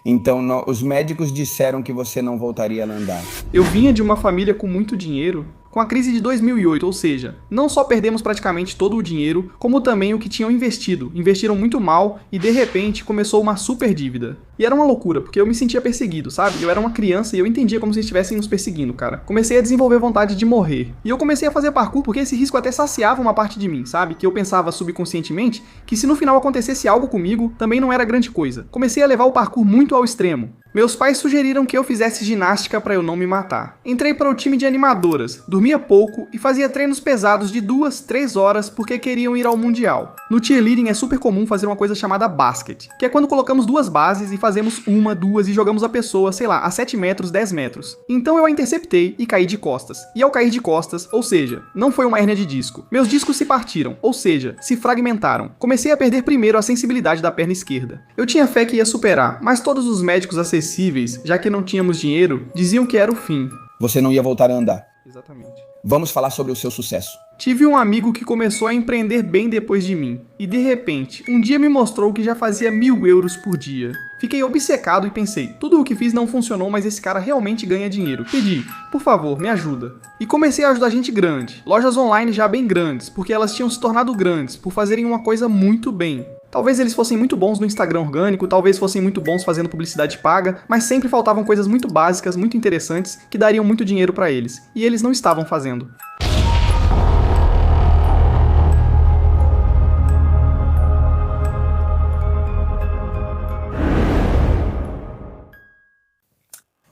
Então, os médicos disseram que você não voltaria a andar. Eu vinha de uma família com muito dinheiro, com a crise de 2008, ou seja, não só perdemos praticamente todo o dinheiro, como também o que tinham investido. Investiram muito mal e de repente começou uma super dívida. E era uma loucura, porque eu me sentia perseguido, sabe? Eu era uma criança e eu entendia como se estivessem nos perseguindo, cara. Comecei a desenvolver vontade de morrer. E eu comecei a fazer parkour porque esse risco até saciava uma parte de mim, sabe? Que eu pensava subconscientemente que se no final acontecesse algo comigo, também não era grande coisa. Comecei a levar o parkour muito ao extremo. Meus pais sugeriram que eu fizesse ginástica para eu não me matar. Entrei para o time de animadoras, dormia pouco e fazia treinos pesados de 2, 3 horas porque queriam ir ao mundial. No cheerleading é super comum fazer uma coisa chamada basket, que é quando colocamos duas bases e fazemos uma, duas e jogamos a pessoa, sei lá, a 7 metros, 10 metros. Então eu a interceptei e caí de costas. E ao cair de costas, ou seja, não foi uma hérnia de disco. Meus discos se partiram, ou seja, se fragmentaram. Comecei a perder primeiro a sensibilidade da perna esquerda. Eu tinha fé que ia superar, mas todos os médicos acessíveis, já que não tínhamos dinheiro, diziam que era o fim. Você não ia voltar a andar. Exatamente. Vamos falar sobre o seu sucesso. Tive um amigo que começou a empreender bem depois de mim, e de repente, um dia me mostrou que já fazia 1.000 euros por dia. Fiquei obcecado e pensei, tudo o que fiz não funcionou, mas esse cara realmente ganha dinheiro. Pedi, por favor, me ajuda. E comecei a ajudar gente grande, lojas online já bem grandes, porque elas tinham se tornado grandes por fazerem uma coisa muito bem. Talvez eles fossem muito bons no Instagram orgânico, talvez fossem muito bons fazendo publicidade paga, mas sempre faltavam coisas muito básicas, muito interessantes, que dariam muito dinheiro pra eles. E eles não estavam fazendo.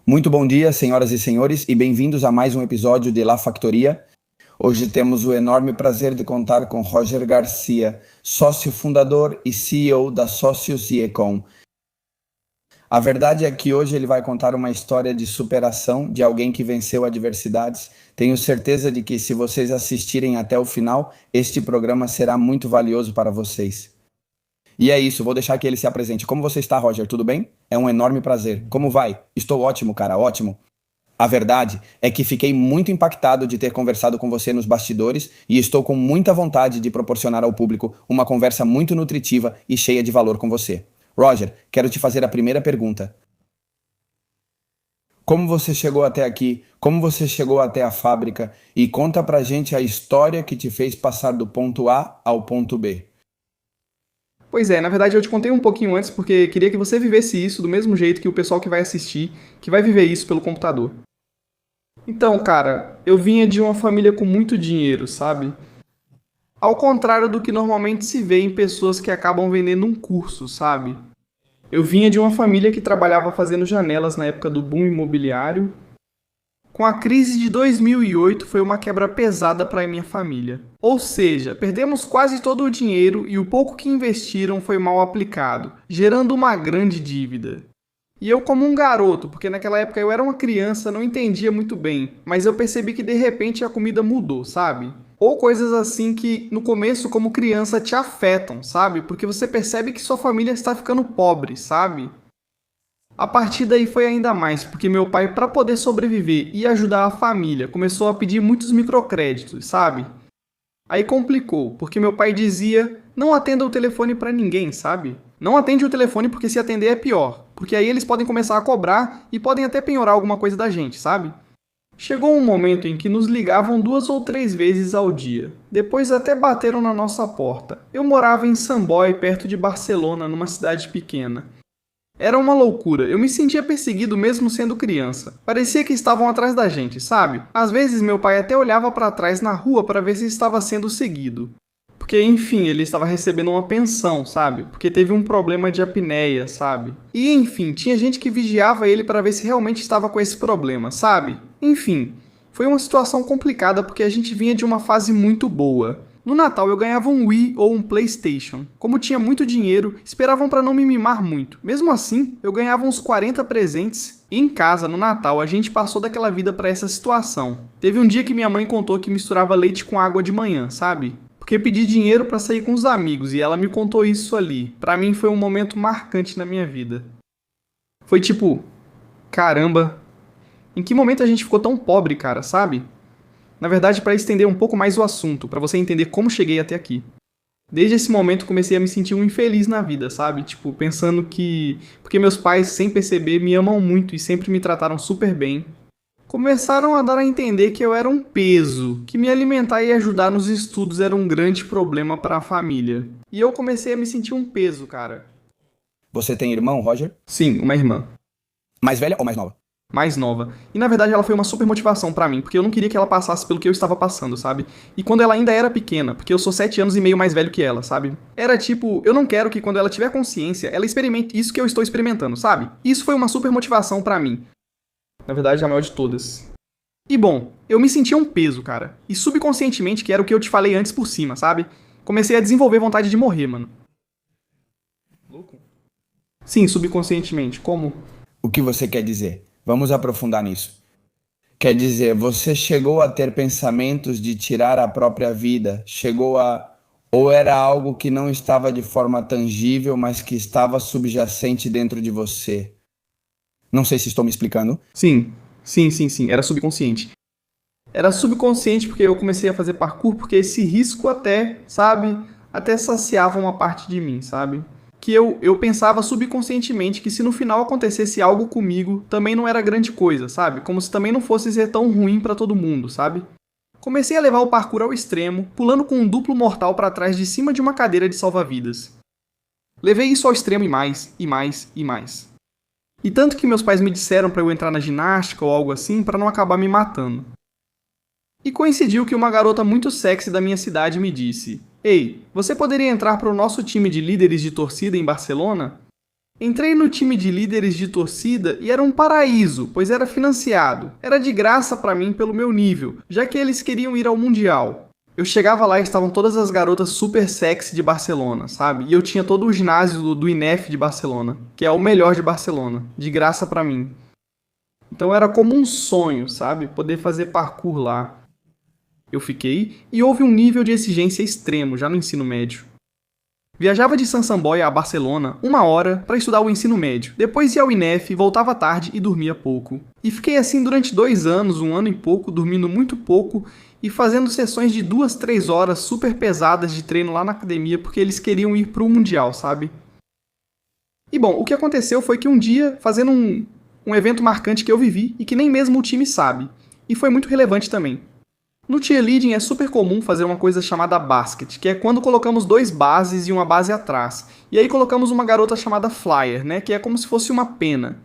Muito bom dia, senhoras e senhores, e bem-vindos a mais um episódio de La Factoria. Hoje temos o enorme prazer de contar com Roger Garcia, sócio fundador e CEO da Sócios e Econ. A verdade é que hoje ele vai contar uma história de superação de alguém que venceu adversidades. Tenho certeza de que se vocês assistirem até o final, este programa será muito valioso para vocês. E é isso, vou deixar que ele se apresente. Como você está, Roger? Tudo bem? É um enorme prazer. Como vai? Estou ótimo, cara, ótimo. A verdade é que fiquei muito impactado de ter conversado com você nos bastidores e estou com muita vontade de proporcionar ao público uma conversa muito nutritiva e cheia de valor com você. Roger, quero te fazer a primeira pergunta. Como você chegou até aqui? Como você chegou até a fábrica? E conta pra gente a história que te fez passar do ponto A ao ponto B. Pois é, na verdade eu te contei um pouquinho antes porque queria que você vivesse isso do mesmo jeito que o pessoal que vai assistir, que vai viver isso pelo computador. Então, cara, eu vinha de uma família com muito dinheiro, sabe? Ao contrário do que normalmente se vê em pessoas que acabam vendendo um curso, sabe? Eu vinha de uma família que trabalhava fazendo janelas na época do boom imobiliário. Com a crise de 2008 foi uma quebra pesada para a minha família. Ou seja, perdemos quase todo o dinheiro e o pouco que investiram foi mal aplicado, gerando uma grande dívida. E eu como um garoto, porque naquela época eu era uma criança, não entendia muito bem, mas eu percebi que de repente a comida mudou, sabe? Ou coisas assim que no começo como criança te afetam, sabe? Porque você percebe que sua família está ficando pobre, sabe? A partir daí foi ainda mais, porque meu pai, para poder sobreviver e ajudar a família, começou a pedir muitos microcréditos, sabe? Aí complicou, porque meu pai dizia, não atenda o telefone para ninguém, sabe? Não atende o telefone porque se atender é pior, porque aí eles podem começar a cobrar e podem até penhorar alguma coisa da gente, sabe? Chegou um momento em que nos ligavam 2 ou 3 vezes ao dia. Depois até bateram na nossa porta. Eu morava em Sant Boi, perto de Barcelona, numa cidade pequena. Era uma loucura, eu me sentia perseguido mesmo sendo criança. Parecia que estavam atrás da gente, sabe? Às vezes meu pai até olhava para trás na rua para ver se estava sendo seguido. Porque, enfim, ele estava recebendo uma pensão, sabe? Porque teve um problema de apneia, sabe? E, enfim, tinha gente que vigiava ele para ver se realmente estava com esse problema, sabe? Enfim, foi uma situação complicada porque a gente vinha de uma fase muito boa. No Natal eu ganhava um Wii ou um PlayStation. Como tinha muito dinheiro, esperavam para não me mimar muito. Mesmo assim, eu ganhava uns 40 presentes. E em casa, no Natal, a gente passou daquela vida para essa situação. Teve um dia que minha mãe contou que misturava leite com água de manhã, sabe? Porque pedi dinheiro para sair com os amigos e ela me contou isso ali. Para mim foi um momento marcante na minha vida. Foi tipo, caramba, em que momento a gente ficou tão pobre, cara, sabe? Na verdade, para estender um pouco mais o assunto, para você entender como cheguei até aqui. Desde esse momento comecei a me sentir um infeliz na vida, sabe? Tipo, pensando que... Porque meus pais, sem perceber, me amam muito e sempre me trataram super bem. Começaram a dar a entender que eu era um peso, que me alimentar e ajudar nos estudos era um grande problema para a família. E eu comecei a me sentir um peso, cara. Você tem irmão, Roger? Sim, uma irmã. Mais velha ou mais nova? Mais nova. E na verdade ela foi uma super motivação pra mim, porque eu não queria que ela passasse pelo que eu estava passando, sabe? E quando ela ainda era pequena, porque eu sou 7 anos e meio mais velho que ela, sabe? Era tipo, eu não quero que quando ela tiver consciência, ela experimente isso que eu estou experimentando, sabe? Isso foi uma super motivação pra mim. Na verdade, a maior de todas. E bom, eu me sentia um peso, cara. E subconscientemente, que era o que eu te falei antes por cima, sabe? Comecei a desenvolver vontade de morrer, mano. Louco? Sim, subconscientemente. Como? O que você quer dizer? Vamos aprofundar nisso. Quer dizer, você chegou a ter pensamentos de tirar a própria vida? Chegou a... Ou era algo que não estava de forma tangível, mas que estava subjacente dentro de você? Não sei se estou me explicando. Sim. Sim. Era subconsciente. Era subconsciente porque eu comecei a fazer parkour porque esse risco até, sabe? Até saciava uma parte de mim, sabe? Que eu pensava subconscientemente que se no final acontecesse algo comigo, também não era grande coisa, sabe? Como se também não fosse ser tão ruim pra todo mundo, sabe? Comecei a levar o parkour ao extremo, pulando com um duplo mortal pra trás de cima de uma cadeira de salva-vidas. Levei isso ao extremo e mais, e mais, e mais. E tanto que meus pais me disseram pra eu entrar na ginástica ou algo assim pra não acabar me matando. E coincidiu que uma garota muito sexy da minha cidade me disse: "Ei, você poderia entrar para o nosso time de líderes de torcida em Barcelona?" Entrei no time de líderes de torcida e era um paraíso, pois era financiado. Era de graça para mim pelo meu nível, já que eles queriam ir ao Mundial. Eu chegava lá e estavam todas as garotas super sexy de Barcelona, sabe? E eu tinha todo o ginásio do INEF de Barcelona, que é o melhor de Barcelona, de graça para mim. Então era como um sonho, sabe? Poder fazer parkour lá. Eu fiquei e houve um nível de exigência extremo já no ensino médio. Viajava de Samsamboia a Barcelona 1 hora para estudar o ensino médio, depois ia ao INEF, voltava tarde e dormia pouco. E fiquei assim durante 2 anos, 1 ano e pouco, dormindo muito pouco e fazendo sessões de 2, 3 horas super pesadas de treino lá na academia porque eles queriam ir pro Mundial, sabe? E bom, o que aconteceu foi que um dia, fazendo um evento marcante que eu vivi e que nem mesmo o time sabe, e foi muito relevante também. No cheerleading é super comum fazer uma coisa chamada basket, que é quando colocamos 2 bases e uma base atrás. E aí colocamos uma garota chamada flyer, né, que é como se fosse uma pena.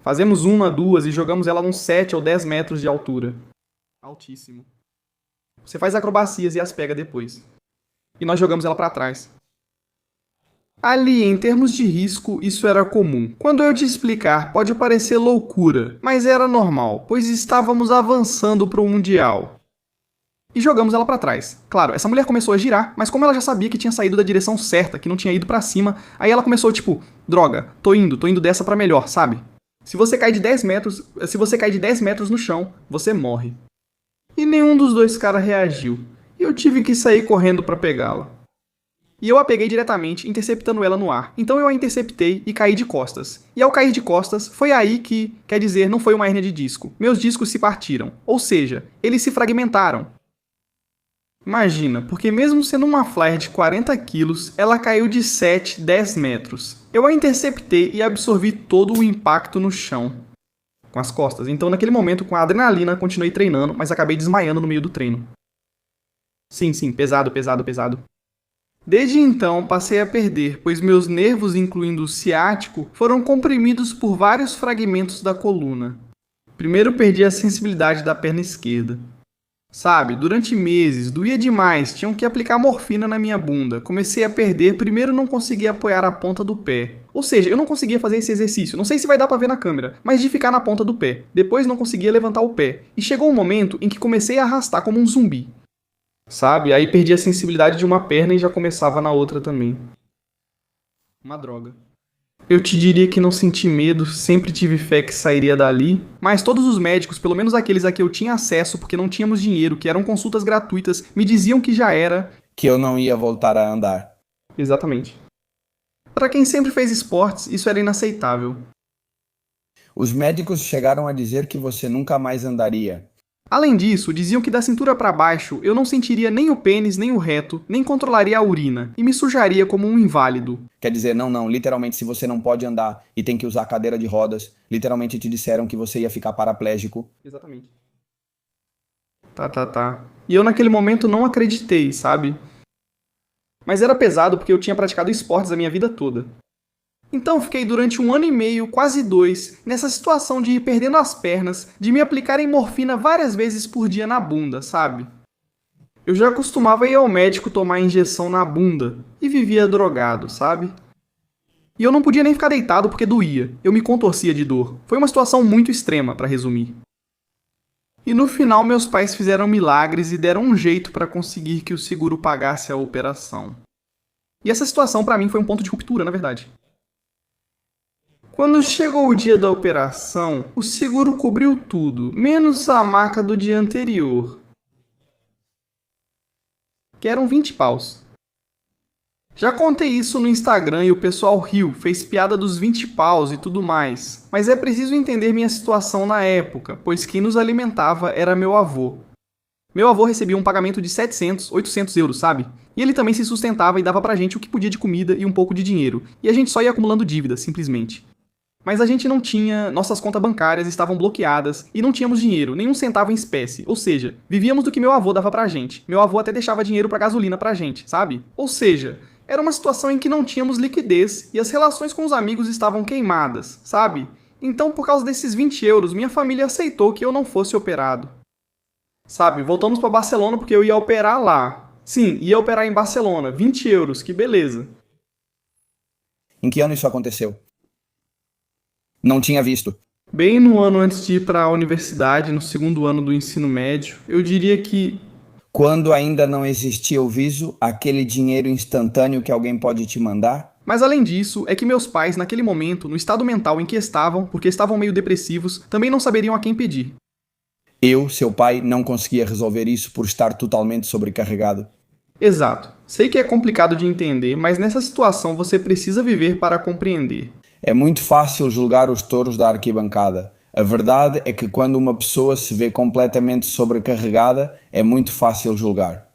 Fazemos 1, 2 e jogamos ela uns 7 ou 10 metros de altura. Altíssimo. Você faz acrobacias e as pega depois. E nós jogamos ela para trás. Ali, em termos de risco, isso era comum. Quando eu te explicar, pode parecer loucura, mas era normal, pois estávamos avançando para o Mundial. E jogamos ela para trás. Claro, essa mulher começou a girar, mas como ela já sabia que tinha saído da direção certa, que não tinha ido para cima, aí ela começou tipo, droga, tô indo dessa para melhor, sabe? Se você cai de 10 metros no chão, você morre. E nenhum dos 2 caras reagiu. E eu tive que sair correndo para pegá-la. E eu a peguei diretamente, interceptando ela no ar. Então eu a interceptei e caí de costas. E ao cair de costas, foi aí que, quer dizer, não foi uma hérnia de disco. Meus discos se partiram. Ou seja, eles se fragmentaram. Imagina, porque mesmo sendo uma flyer de 40 quilos, ela caiu de 7, 10 metros. Eu a interceptei e absorvi todo o impacto no chão. Com as costas. Então naquele momento, com a adrenalina, continuei treinando, mas acabei desmaiando no meio do treino. Sim, pesado. Desde então, passei a perder, pois meus nervos, incluindo o ciático, foram comprimidos por vários fragmentos da coluna. Primeiro perdi a sensibilidade da perna esquerda. Sabe, durante meses, doía demais, tinham que aplicar morfina na minha bunda. Comecei a perder, primeiro não conseguia apoiar a ponta do pé. Ou seja, eu não conseguia fazer esse exercício, não sei se vai dar pra ver na câmera, mas de ficar na ponta do pé. Depois não conseguia levantar o pé. E chegou um momento em que comecei a arrastar como um zumbi. Sabe? Aí perdi a sensibilidade de uma perna e já começava na outra também. Uma droga. Eu te diria que não senti medo, sempre tive fé que sairia dali, mas todos os médicos, pelo menos aqueles a que eu tinha acesso porque não tínhamos dinheiro, que eram consultas gratuitas, me diziam que já era... Que eu não ia voltar a andar. Exatamente. Para quem sempre fez esportes, isso era inaceitável. Os médicos chegaram a dizer que você nunca mais andaria. Além disso, diziam que da cintura para baixo eu não sentiria nem o pênis, nem o reto, nem controlaria a urina, e me sujaria como um inválido. Quer dizer, não, literalmente, se você não pode andar e tem que usar cadeira de rodas, literalmente te disseram que você ia ficar paraplégico. Exatamente. Tá. E eu naquele momento não acreditei, sabe? Mas era pesado porque eu tinha praticado esportes a minha vida toda. Então fiquei durante 1 ano e meio, quase 2, nessa situação de ir perdendo as pernas, de me aplicarem morfina várias vezes por dia na bunda, sabe? Eu já costumava ir ao médico tomar injeção na bunda e vivia drogado, sabe? E eu não podia nem ficar deitado porque doía, eu me contorcia de dor. Foi uma situação muito extrema, para resumir. E no final meus pais fizeram milagres e deram um jeito para conseguir que o seguro pagasse a operação. E essa situação para mim foi um ponto de ruptura, na verdade. Quando chegou o dia da operação, o seguro cobriu tudo, menos a maca do dia anterior, que eram 20 paus. Já contei isso no Instagram e o pessoal riu, fez piada dos 20 paus e tudo mais. Mas é preciso entender minha situação na época, pois quem nos alimentava era meu avô. Meu avô recebia um pagamento de 700, 800 euros, sabe? E ele também se sustentava e dava pra gente o que podia de comida e um pouco de dinheiro. E a gente só ia acumulando dívidas, simplesmente. Mas a gente não tinha, nossas contas bancárias estavam bloqueadas e não tínhamos dinheiro, nem um centavo em espécie. Ou seja, vivíamos do que meu avô dava pra gente. Meu avô até deixava dinheiro pra gasolina pra gente, sabe? Ou seja, era uma situação em que não tínhamos liquidez e as relações com os amigos estavam queimadas, sabe? Então, por causa desses 20 euros, minha família aceitou que eu não fosse operado. Sabe, voltamos pra Barcelona porque eu ia operar lá. Sim, ia operar em Barcelona, 20 euros, que beleza. Em que ano isso aconteceu? Não tinha visto. Bem no ano antes de ir para a universidade, no 2º ano do ensino médio, eu diria que... Quando ainda não existia o Viso, aquele dinheiro instantâneo que alguém pode te mandar? Mas além disso, é que meus pais, naquele momento, no estado mental em que estavam, porque estavam meio depressivos, também não saberiam a quem pedir. Eu, seu pai, não conseguia resolver isso por estar totalmente sobrecarregado. Exato. Sei que é complicado de entender, mas nessa situação você precisa viver para compreender. É muito fácil julgar os touros da arquibancada. A verdade é que quando uma pessoa se vê completamente sobrecarregada, é muito fácil julgar.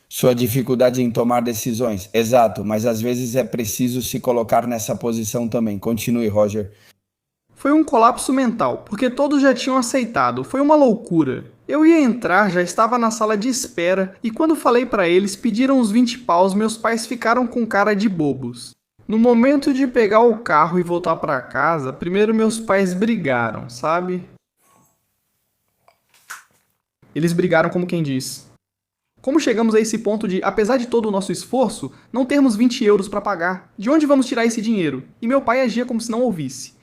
Sua dificuldade em tomar decisões, exato, mas às vezes é preciso se colocar nessa posição também. Continue, Roger. Foi um colapso mental, porque todos já tinham aceitado, foi uma loucura. Eu ia entrar, já estava na sala de espera, e quando falei para eles, pediram os 20 paus, meus pais ficaram com cara de bobos. No momento de pegar o carro e voltar para casa, primeiro meus pais brigaram, sabe? Eles brigaram como quem diz. Como chegamos a esse ponto de, apesar de todo o nosso esforço, não termos 20 euros para pagar? De onde vamos tirar esse dinheiro? E meu pai agia como se não ouvisse.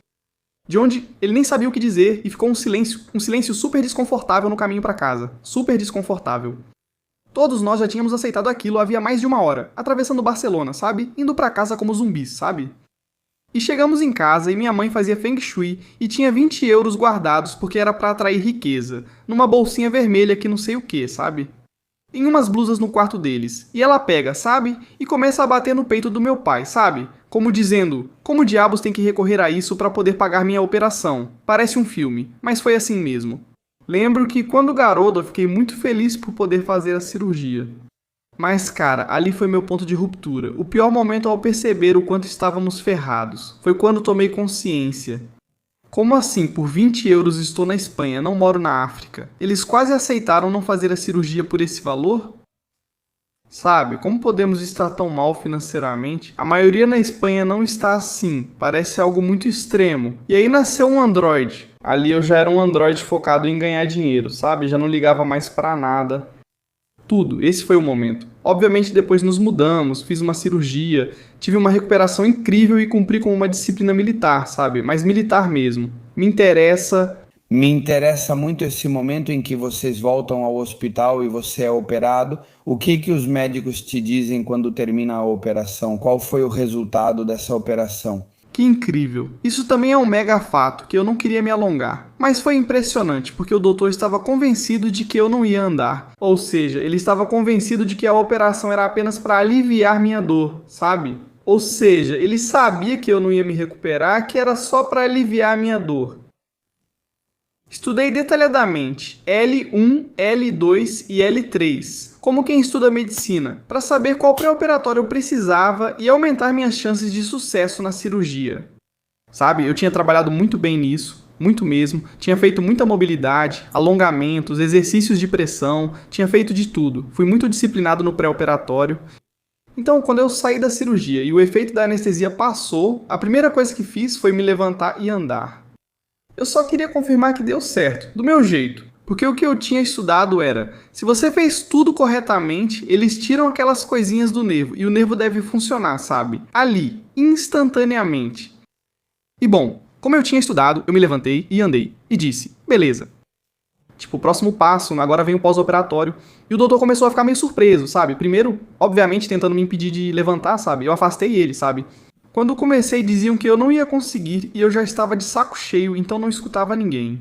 De onde ele nem sabia o que dizer e ficou um silêncio super desconfortável no caminho para casa. Super desconfortável. Todos nós já tínhamos aceitado aquilo havia mais de 1 hora, atravessando Barcelona, sabe? Indo pra casa como zumbis, sabe? E chegamos em casa e minha mãe fazia Feng Shui e tinha 20 euros guardados porque era pra atrair riqueza, numa bolsinha vermelha que não sei o que, sabe? Em umas blusas no quarto deles. E ela pega, sabe? E começa a bater no peito do meu pai, sabe? Como dizendo, como diabos tem que recorrer a isso pra poder pagar minha operação? Parece um filme, mas foi assim mesmo. Lembro que quando garoto eu fiquei muito feliz por poder fazer a cirurgia. Mas cara, ali foi meu ponto de ruptura. O pior momento ao perceber o quanto estávamos ferrados. Foi quando tomei consciência. Como assim, por 20 euros estou na Espanha, não moro na África? Eles quase aceitaram não fazer a cirurgia por esse valor? Sabe, como podemos estar tão mal financeiramente? A maioria na Espanha não está assim, parece algo muito extremo. E aí nasceu um Android. Ali eu já era um Android focado em ganhar dinheiro, sabe? Já não ligava mais pra nada. Tudo, esse foi o momento. Obviamente depois nos mudamos, fiz uma cirurgia, tive uma recuperação incrível e cumpri com uma disciplina militar, sabe? Mas militar mesmo. Me interessa muito esse momento em que vocês voltam ao hospital e você é operado. O que os médicos te dizem quando termina a operação? Qual foi o resultado dessa operação? Que incrível. Isso também é um mega fato, que eu não queria me alongar. Mas foi impressionante, porque o doutor estava convencido de que eu não ia andar. Ou seja, ele estava convencido de que a operação era apenas para aliviar minha dor, sabe? Ou seja, ele sabia que eu não ia me recuperar, que era só para aliviar minha dor. Estudei detalhadamente L1, L2 e L3, como quem estuda medicina, para saber qual pré-operatório eu precisava e aumentar minhas chances de sucesso na cirurgia. Sabe, eu tinha trabalhado muito bem nisso, muito mesmo, tinha feito muita mobilidade, alongamentos, exercícios de pressão, tinha feito de tudo, fui muito disciplinado no pré-operatório. Então, quando eu saí da cirurgia e o efeito da anestesia passou, a primeira coisa que fiz foi me levantar e andar. Eu só queria confirmar que deu certo, do meu jeito. Porque o que eu tinha estudado era, se você fez tudo corretamente, eles tiram aquelas coisinhas do nervo, e o nervo deve funcionar, sabe? Ali, instantaneamente. E bom, como eu tinha estudado, eu me levantei e andei, e disse, beleza. Tipo, o próximo passo, agora vem o pós-operatório. E o doutor começou a ficar meio surpreso, sabe? Primeiro, obviamente, tentando me impedir de levantar, sabe? Eu afastei ele, sabe? Quando comecei, diziam que eu não ia conseguir e eu já estava de saco cheio, então não escutava ninguém.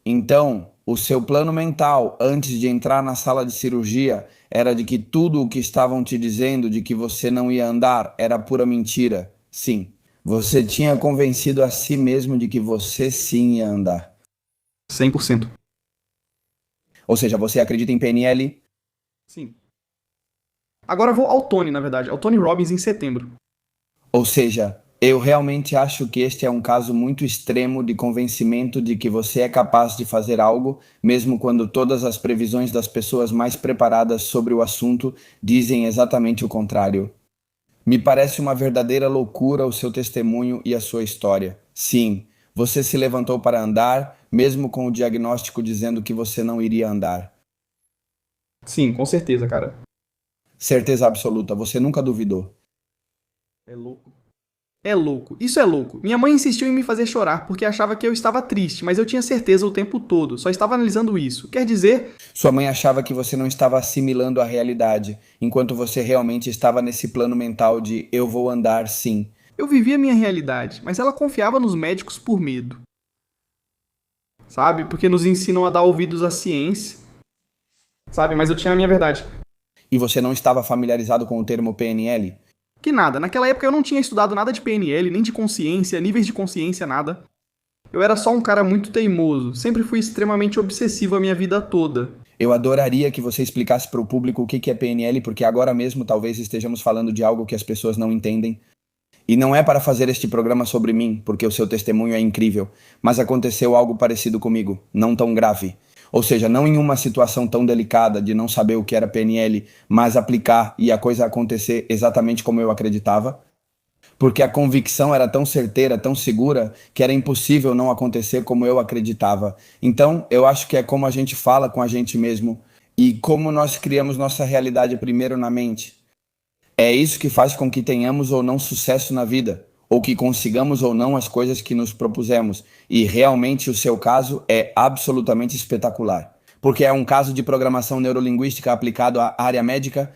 Então, o seu plano mental antes de entrar na sala de cirurgia era de que tudo o que estavam te dizendo de que você não ia andar era pura mentira. Sim, você tinha convencido a si mesmo de que você sim ia andar. 100%. Ou seja, você acredita em PNL? Sim. Agora vou ao Tony, na verdade, ao Tony Robbins em setembro. Ou seja, eu realmente acho que este é um caso muito extremo de convencimento de que você é capaz de fazer algo, mesmo quando todas as previsões das pessoas mais preparadas sobre o assunto dizem exatamente o contrário. Me parece uma verdadeira loucura o seu testemunho e a sua história. Sim, você se levantou para andar, mesmo com o diagnóstico dizendo que você não iria andar. Sim, com certeza, cara. Certeza absoluta, você nunca duvidou. É louco. É louco, isso é louco. Minha mãe insistiu em me fazer chorar porque achava que eu estava triste, mas eu tinha certeza o tempo todo, só estava analisando isso. Quer dizer, Sua mãe achava que você não estava assimilando a realidade, enquanto você realmente estava nesse plano mental de eu vou andar sim. eu vivia minha realidade, mas ela confiava nos médicos por medo. Sabe? Porque nos ensinam a dar ouvidos à ciência. Sabe? Mas eu tinha a minha verdade. E você não estava familiarizado com o termo PNL? Que nada, naquela época eu não tinha estudado nada de PNL, nem de consciência, níveis de consciência, nada. Eu era só um cara muito teimoso, sempre fui extremamente obsessivo a minha vida toda. Eu adoraria que você explicasse para o público o que é PNL, porque agora mesmo talvez estejamos falando de algo que as pessoas não entendem. E não é para fazer este programa sobre mim, porque o seu testemunho é incrível, mas aconteceu algo parecido comigo, não tão grave. Ou seja, não em uma situação tão delicada de não saber o que era PNL, mas aplicar e a coisa acontecer exatamente como eu acreditava. Porque a convicção era tão certeira, tão segura, que era impossível não acontecer como eu acreditava. Então, eu acho que é como a gente fala com a gente mesmo e como nós criamos nossa realidade primeiro na mente. É isso que faz com que tenhamos ou não sucesso na vida, ou que consigamos ou não as coisas que nos propusemos. E realmente o seu caso é absolutamente espetacular. Porque é um caso de programação neurolinguística aplicado à área médica.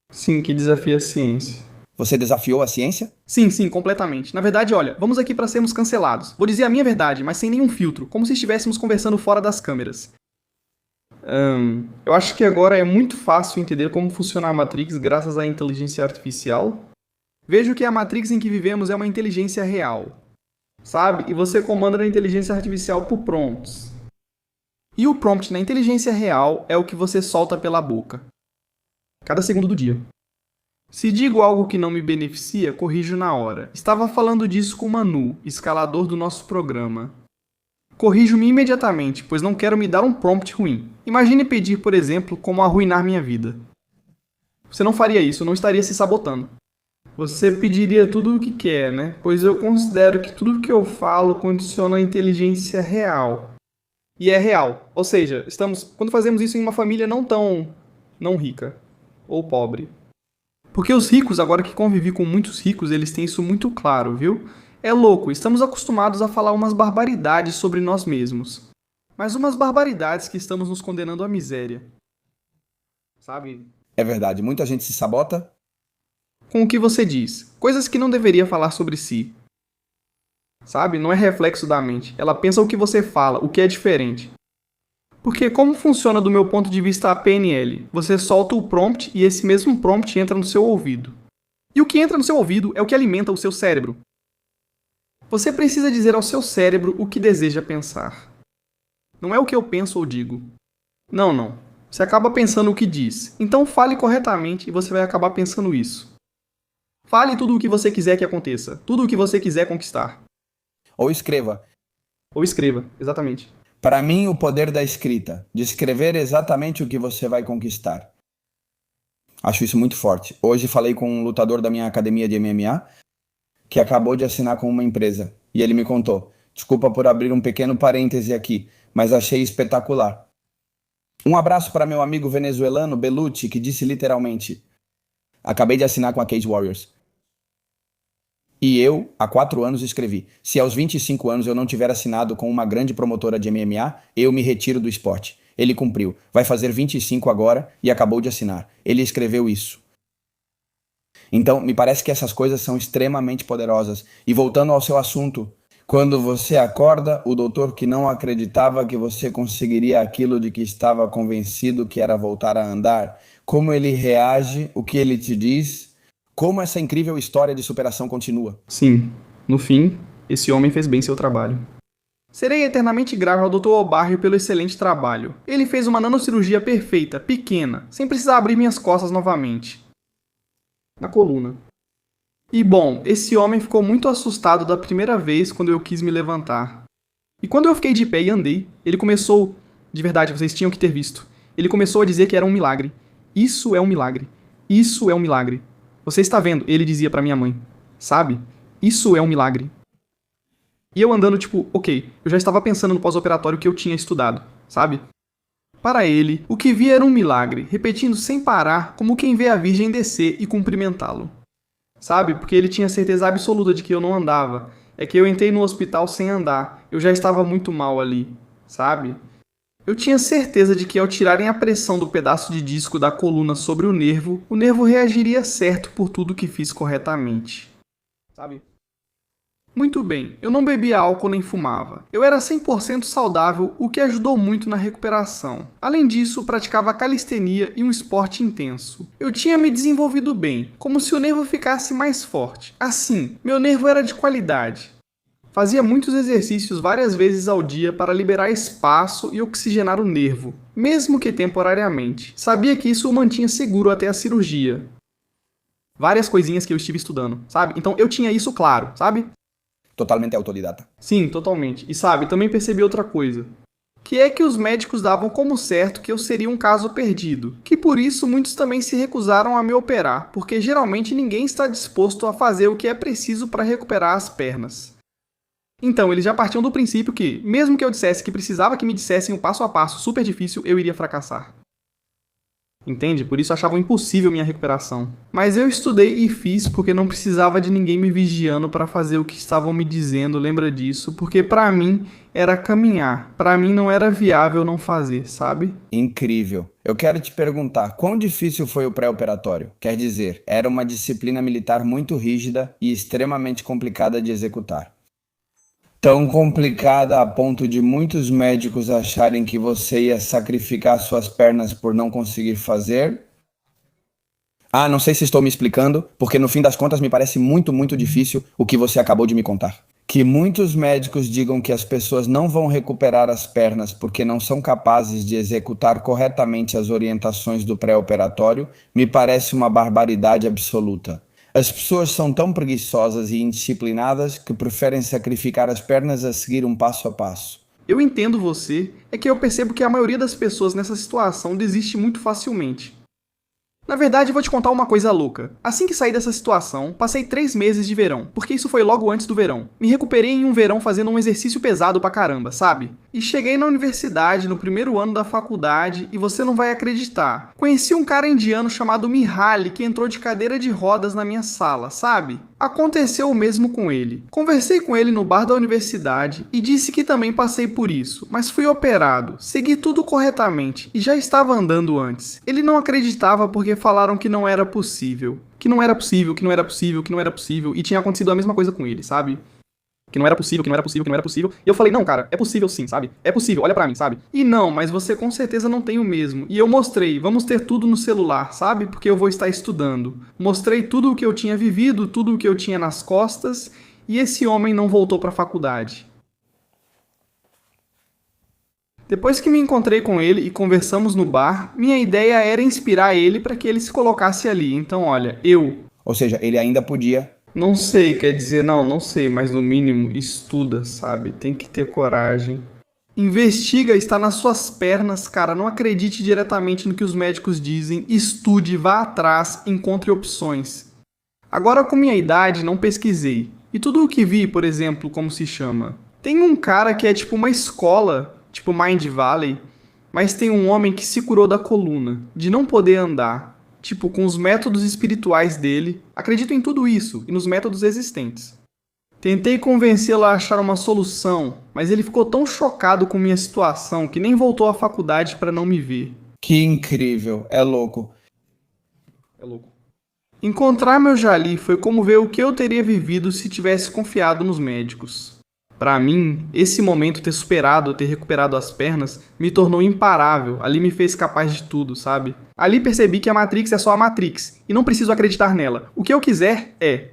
Sim, que desafia a ciência. Você desafiou a ciência? Sim, completamente. Na verdade, olha, vamos aqui para sermos cancelados. Vou dizer a minha verdade, mas sem nenhum filtro, como se estivéssemos conversando fora das câmeras. Eu acho que agora é muito fácil entender como funciona a Matrix graças à inteligência artificial. Vejo que a Matrix em que vivemos é uma inteligência real, sabe? E você comanda a inteligência artificial por prompts. E o prompt na inteligência real é o que você solta pela boca, cada segundo do dia. Se digo algo que não me beneficia, corrijo na hora. Estava falando disso com o Manu, escalador do nosso programa. Corrijo-me imediatamente, pois não quero me dar um prompt ruim. Imagine pedir, por exemplo, como arruinar minha vida. Você não faria isso, não estaria se sabotando. Você pediria tudo o que quer, né? Pois eu considero que tudo o que eu falo condiciona a inteligência real. E é real. Ou seja, quando fazemos isso em uma família não rica ou pobre. Porque os ricos, agora que convivi com muitos ricos, eles têm isso muito claro, viu? É louco, estamos acostumados a falar umas barbaridades sobre nós mesmos. Mas umas barbaridades que estamos nos condenando à miséria. Sabe? É verdade, muita gente se sabota. Com o que você diz. Coisas que não deveria falar sobre si. Sabe? Não é reflexo da mente. Ela pensa o que você fala, o que é diferente. Porque como funciona do meu ponto de vista a PNL? Você solta o prompt e esse mesmo prompt entra no seu ouvido. E o que entra no seu ouvido é o que alimenta o seu cérebro. Você precisa dizer ao seu cérebro o que deseja pensar. Não é o que eu penso ou digo. Não, não. Você acaba pensando o que diz. Então fale corretamente e você vai acabar pensando isso. Fale tudo o que você quiser que aconteça. Tudo o que você quiser conquistar. Ou escreva. Ou escreva, exatamente. Para mim, o poder da escrita, de escrever exatamente o que você vai conquistar. Acho isso muito forte. Hoje falei com um lutador da minha academia de MMA que acabou de assinar com uma empresa. E ele me contou. Desculpa por abrir um pequeno parêntese aqui, mas achei espetacular. Um abraço para meu amigo venezuelano Belucci, que disse literalmente: acabei de assinar com a Cage Warriors. E eu, há 4 anos, escrevi: se aos 25 anos eu não tiver assinado com uma grande promotora de MMA, eu me retiro do esporte. Ele cumpriu. Vai fazer 25 agora e acabou de assinar. Ele escreveu isso. Então, me parece que essas coisas são extremamente poderosas. E voltando ao seu assunto, quando você acorda, o doutor que não acreditava que você conseguiria aquilo de que estava convencido que era voltar a andar, como ele reage, o que ele te diz, como essa incrível história de superação continua. Sim, no fim, esse homem fez bem seu trabalho. Serei eternamente grato ao Dr. Obarrio pelo excelente trabalho. Ele fez uma nanocirurgia perfeita, pequena, sem precisar abrir minhas costas novamente. Na coluna. E bom, esse homem ficou muito assustado da primeira vez quando eu quis me levantar. E quando eu fiquei de pé e andei, ele começou... De verdade, vocês tinham que ter visto. Ele começou a dizer que era um milagre. Isso é um milagre. Isso é um milagre. Você está vendo? Ele dizia pra minha mãe. Sabe? Isso é um milagre. E eu andando tipo, ok, eu já estava pensando no pós-operatório que eu tinha estudado, sabe? Para ele, o que via era um milagre, repetindo sem parar, como quem vê a Virgem descer e cumprimentá-lo. Sabe? Porque ele tinha certeza absoluta de que eu não andava. É que eu entrei no hospital sem andar. Eu já estava muito mal ali, sabe? Eu tinha certeza de que ao tirarem a pressão do pedaço de disco da coluna sobre o nervo reagiria certo por tudo que fiz corretamente. Sabe? Muito bem, eu não bebia álcool nem fumava. Eu era 100% saudável, o que ajudou muito na recuperação. Além disso, praticava calistenia e um esporte intenso. Eu tinha me desenvolvido bem, como se o nervo ficasse mais forte. Assim, meu nervo era de qualidade. Fazia muitos exercícios várias vezes ao dia para liberar espaço e oxigenar o nervo, mesmo que temporariamente. Sabia que isso o mantinha seguro até a cirurgia. Várias coisinhas que eu estive estudando, sabe? Então eu tinha isso claro, sabe? Totalmente autodidata. Sim, totalmente. E sabe, também percebi outra coisa. Que é que os médicos davam como certo que eu seria um caso perdido. Que por isso muitos também se recusaram a me operar, porque geralmente ninguém está disposto a fazer o que é preciso para recuperar as pernas. Então, eles já partiam do princípio que, mesmo que eu dissesse que precisava que me dissessem um passo a passo super difícil, eu iria fracassar. Entende? Por isso achavam impossível minha recuperação. Mas eu estudei e fiz porque não precisava de ninguém me vigiando para fazer o que estavam me dizendo, lembra disso? Porque para mim era caminhar. Para mim não era viável não fazer, sabe? Incrível. Eu quero te perguntar, quão difícil foi o pré-operatório? Quer dizer, era uma disciplina militar muito rígida e extremamente complicada de executar. Tão complicada a ponto de muitos médicos acharem que você ia sacrificar suas pernas por não conseguir fazer? Ah, não sei se estou me explicando, porque no fim das contas me parece muito, muito difícil o que você acabou de me contar. Que muitos médicos digam que as pessoas não vão recuperar as pernas porque não são capazes de executar corretamente as orientações do pré-operatório me parece uma barbaridade absoluta. As pessoas são tão preguiçosas e indisciplinadas que preferem sacrificar as pernas a seguir um passo a passo. Eu entendo você, é que eu percebo que a maioria das pessoas nessa situação desiste muito facilmente. Na verdade, eu vou te contar uma coisa louca. Assim que saí dessa situação, passei 3 meses de verão, porque isso foi logo antes do verão. Me recuperei em um verão fazendo um exercício pesado pra caramba, sabe? E cheguei na universidade, no primeiro ano da faculdade, e você não vai acreditar. Conheci um cara indiano chamado Mihaly, que entrou de cadeira de rodas na minha sala, sabe? Aconteceu o mesmo com ele. Conversei com ele no bar da universidade e disse que também passei por isso, mas fui operado, segui tudo corretamente e já estava andando antes. Ele não acreditava porque falaram que não era possível. Que não era possível, que não era possível, que não era possível, e tinha acontecido a mesma coisa com ele, sabe? Que não era possível, que não era possível, que não era possível. E eu falei, não, cara, é possível sim, sabe? É possível, olha pra mim, sabe? E não, mas você com certeza não tem o mesmo. E eu mostrei, vamos ter tudo no celular, sabe? Porque eu vou estar estudando. Mostrei tudo o que eu tinha vivido, tudo o que eu tinha nas costas, e esse homem não voltou pra faculdade. Depois que me encontrei com ele e conversamos no bar, minha ideia era inspirar ele para que ele se colocasse ali. Então, olha, Ou seja, ele ainda podia. não sei, quer dizer, não sei, mas no mínimo estuda, sabe? Tem que ter coragem. Investiga, está nas suas pernas, cara. Não acredite diretamente no que os médicos dizem. Estude, vá atrás, encontre opções. Agora, com minha idade, não pesquisei. E tudo o que vi, por exemplo, como se chama? Tem um cara que é tipo uma escola, tipo Mind Valley, mas tem um homem que se curou da coluna, de não poder andar. Tipo, com os métodos espirituais dele. Acredito em tudo isso e nos métodos existentes. Tentei convencê-lo a achar uma solução, mas ele ficou tão chocado com minha situação que nem voltou à faculdade para não me ver. Que incrível, é louco. É louco. Encontrar meu Jali foi como ver o que eu teria vivido se tivesse confiado nos médicos. Para mim, esse momento ter recuperado as pernas, me tornou imparável. Ali me fez capaz de tudo, sabe? Ali percebi que a Matrix é só a Matrix e não preciso acreditar nela. O que eu quiser é.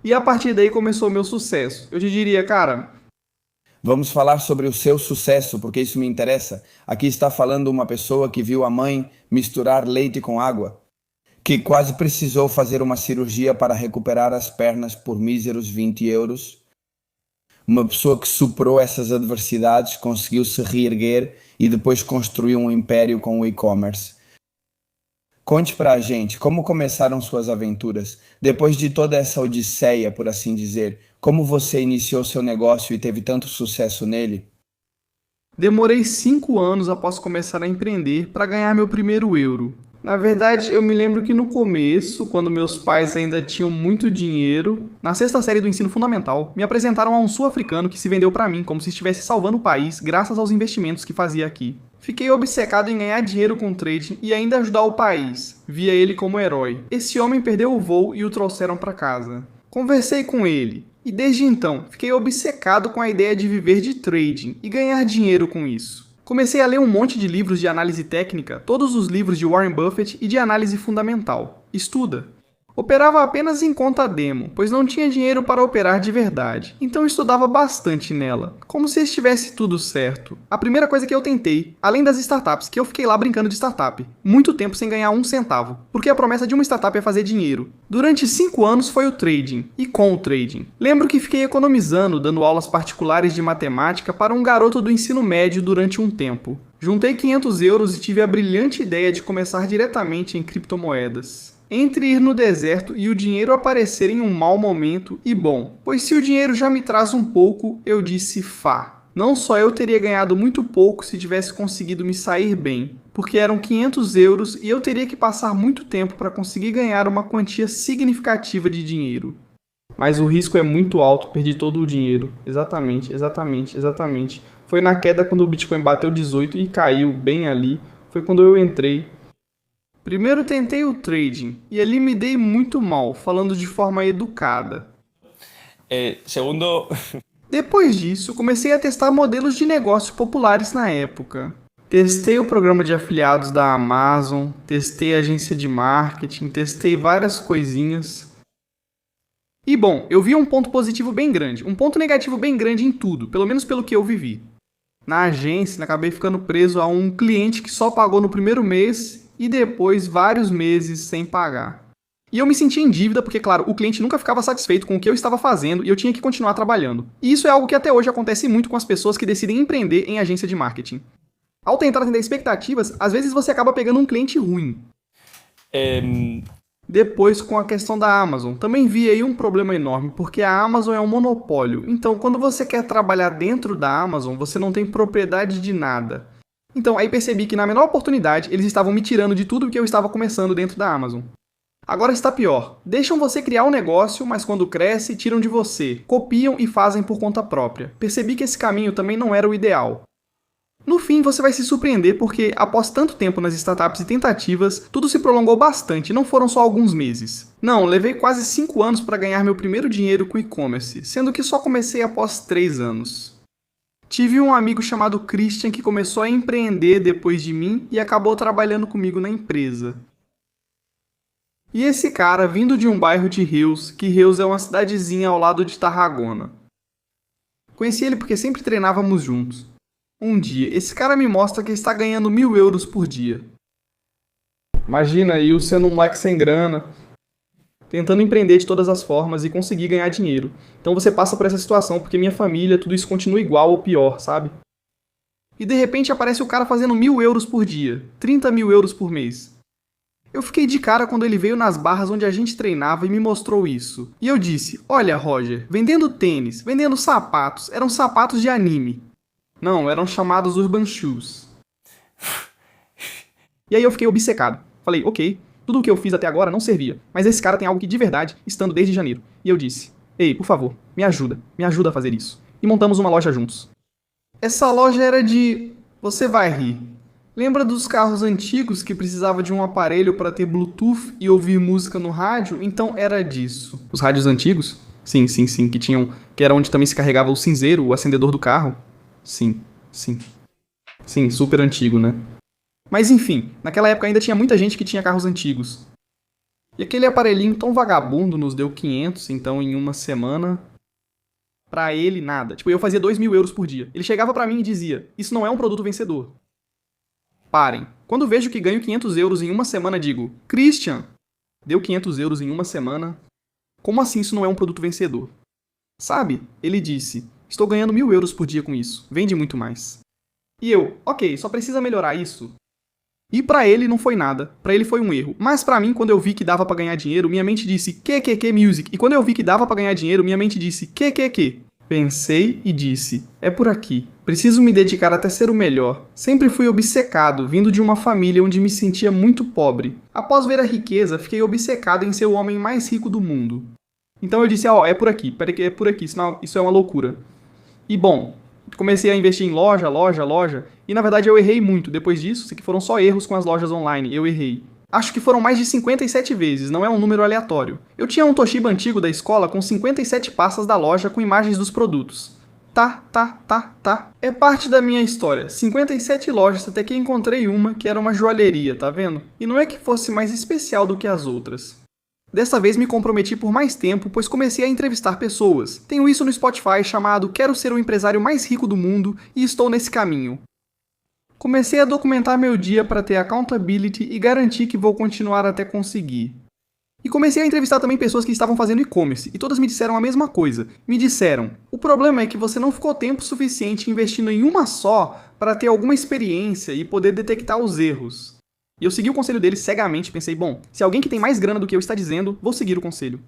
E a partir daí começou o meu sucesso. Eu te diria, cara, Vamos falar sobre o seu sucesso, porque isso me interessa. Aqui está falando uma pessoa que viu a mãe misturar leite com água, que quase precisou fazer uma cirurgia para recuperar as pernas por míseros 20 euros. Uma pessoa que superou essas adversidades, conseguiu se reerguer e depois construiu um império com o e-commerce. Conte para a gente como começaram suas aventuras. Depois de toda essa odisseia, por assim dizer, como você iniciou seu negócio e teve tanto sucesso nele? demorei 5 anos após começar a empreender para ganhar meu primeiro euro. Na verdade, eu me lembro que no começo, quando meus pais ainda tinham muito dinheiro, na sexta série do ensino fundamental, me apresentaram a um sul-africano que se vendeu para mim como se estivesse salvando o país graças aos investimentos que fazia aqui. Fiquei obcecado em ganhar dinheiro com trading e ainda ajudar o país. Via ele como herói. Esse homem perdeu o voo e o trouxeram para casa. Conversei com ele e desde então fiquei obcecado com a ideia de viver de trading e ganhar dinheiro com isso. Comecei a ler um monte de livros de análise técnica, todos os livros de Warren Buffett e de análise fundamental. Estuda. Operava apenas em conta demo, pois não tinha dinheiro para operar de verdade, então estudava bastante nela, como se estivesse tudo certo. A primeira coisa que eu tentei, além das startups, que eu fiquei lá brincando de startup, muito tempo sem ganhar um centavo, porque a promessa de uma startup é fazer dinheiro. Durante 5 anos foi o trading, e com o trading. Lembro que fiquei economizando, dando aulas particulares de matemática para um garoto do ensino médio durante um tempo. Juntei 500 euros e tive a brilhante ideia de começar diretamente em criptomoedas. Entre ir no deserto e o dinheiro aparecer em um mau momento e bom, pois se o dinheiro já me traz um pouco, eu disse fá. Não só eu teria ganhado muito pouco se tivesse conseguido me sair bem, porque eram 500 euros e eu teria que passar muito tempo para conseguir ganhar uma quantia significativa de dinheiro. Mas o risco é muito alto, perdi todo o dinheiro. Exatamente. Foi na queda quando o Bitcoin bateu 18 e caiu bem ali, foi quando eu entrei. Primeiro tentei o trading, e ali me dei muito mal, falando de forma educada. Segundo, Depois disso, comecei a testar modelos de negócio populares na época. Testei o programa de afiliados da Amazon, testei a agência de marketing, testei várias coisinhas. E bom, eu vi um ponto positivo bem grande, um ponto negativo bem grande em tudo, pelo menos pelo que eu vivi. Na agência, acabei ficando preso a um cliente que só pagou no primeiro mês e depois vários meses sem pagar. E eu me sentia em dívida porque, claro, o cliente nunca ficava satisfeito com o que eu estava fazendo e eu tinha que continuar trabalhando. E isso é algo que até hoje acontece muito com as pessoas que decidem empreender em agência de marketing. Ao tentar atender expectativas, às vezes você acaba pegando um cliente ruim. Depois, com a questão da Amazon, também vi aí um problema enorme, porque a Amazon é um monopólio. Então, quando você quer trabalhar dentro da Amazon, você não tem propriedade de nada. Então, aí percebi que na menor oportunidade, eles estavam me tirando de tudo que eu estava começando dentro da Amazon. Agora está pior. Deixam você criar um negócio, mas quando cresce, tiram de você. Copiam e fazem por conta própria. Percebi que esse caminho também não era o ideal. No fim, você vai se surpreender porque, após tanto tempo nas startups e tentativas, tudo se prolongou bastante, não foram só alguns meses. Não, levei quase 5 anos para ganhar meu primeiro dinheiro com e-commerce, sendo que só comecei após 3 anos. Tive um amigo chamado Christian que começou a empreender depois de mim e acabou trabalhando comigo na empresa. E esse cara, vindo de um bairro de Rios, que Rios é uma cidadezinha ao lado de Tarragona. Conheci ele porque sempre treinávamos juntos. Um dia, esse cara me mostra que está ganhando 1.000 euros por dia. Imagina eu sendo um moleque sem grana, tentando empreender de todas as formas e conseguir ganhar dinheiro. Então você passa por essa situação porque minha família, tudo isso continua igual ou pior, sabe? E de repente aparece o cara fazendo 1.000 euros por dia, 30.000 euros por mês. Eu fiquei de cara quando ele veio nas barras onde a gente treinava e me mostrou isso. E eu disse, olha Roger, vendendo tênis, vendendo sapatos, eram sapatos de anime. Não, eram chamados Urban Shoes. E aí eu fiquei obcecado. Falei, ok, tudo o que eu fiz até agora não servia, mas esse cara tem algo que de verdade, estando desde janeiro. E eu disse, ei, por favor, me ajuda a fazer isso. E montamos uma loja juntos. Essa loja era de... Você vai rir. Lembra dos carros antigos que precisava de um aparelho para ter Bluetooth e ouvir música no rádio? Então era disso. Os rádios antigos? Sim, que era onde também se carregava o cinzeiro, o acendedor do carro. Sim, super antigo, né? Mas enfim, naquela época ainda tinha muita gente que tinha carros antigos. E aquele aparelhinho tão vagabundo nos deu 500, então em uma semana... Pra ele, nada. Tipo, eu fazia 2.000 euros por dia. Ele chegava pra mim e dizia, isso não é um produto vencedor. Parem. Quando vejo que ganho 500 euros em uma semana, digo, Christian, deu 500 euros em uma semana? Como assim isso não é um produto vencedor? Sabe? Ele disse, estou ganhando 1.000 euros por dia com isso. Vende muito mais. E eu, ok, só precisa melhorar isso. E pra ele não foi nada, pra ele foi um erro. Mas pra mim, quando eu vi que dava pra ganhar dinheiro, minha mente disse QQQ Music. E quando eu vi que dava pra ganhar dinheiro, minha mente disse QQQ. Pensei e disse, é por aqui. Preciso me dedicar até ser o melhor. Sempre fui obcecado, vindo de uma família onde me sentia muito pobre. Após ver a riqueza, fiquei obcecado em ser o homem mais rico do mundo. Então eu disse, é por aqui, é por aqui, senão isso é uma loucura. E bom... Comecei a investir em loja, e na verdade eu errei muito. Depois disso, que foram só erros com as lojas online, eu errei. Acho que foram mais de 57 vezes, não é um número aleatório. Eu tinha um Toshiba antigo da escola com 57 pastas da loja com imagens dos produtos. Tá. É parte da minha história. 57 lojas até que encontrei uma que era uma joalheria, tá vendo? E não é que fosse mais especial do que as outras. Dessa vez me comprometi por mais tempo, pois comecei a entrevistar pessoas. Tenho isso no Spotify chamado Quero Ser o Empresário Mais Rico do Mundo e estou nesse caminho. Comecei a documentar meu dia para ter accountability e garantir que vou continuar até conseguir. E comecei a entrevistar também pessoas que estavam fazendo e-commerce, e todas me disseram a mesma coisa. Me disseram, o problema é que você não ficou tempo suficiente investindo em uma só para ter alguma experiência e poder detectar os erros. E eu segui o conselho deles cegamente, pensei, bom, se alguém que tem mais grana do que eu está dizendo, vou seguir o conselho.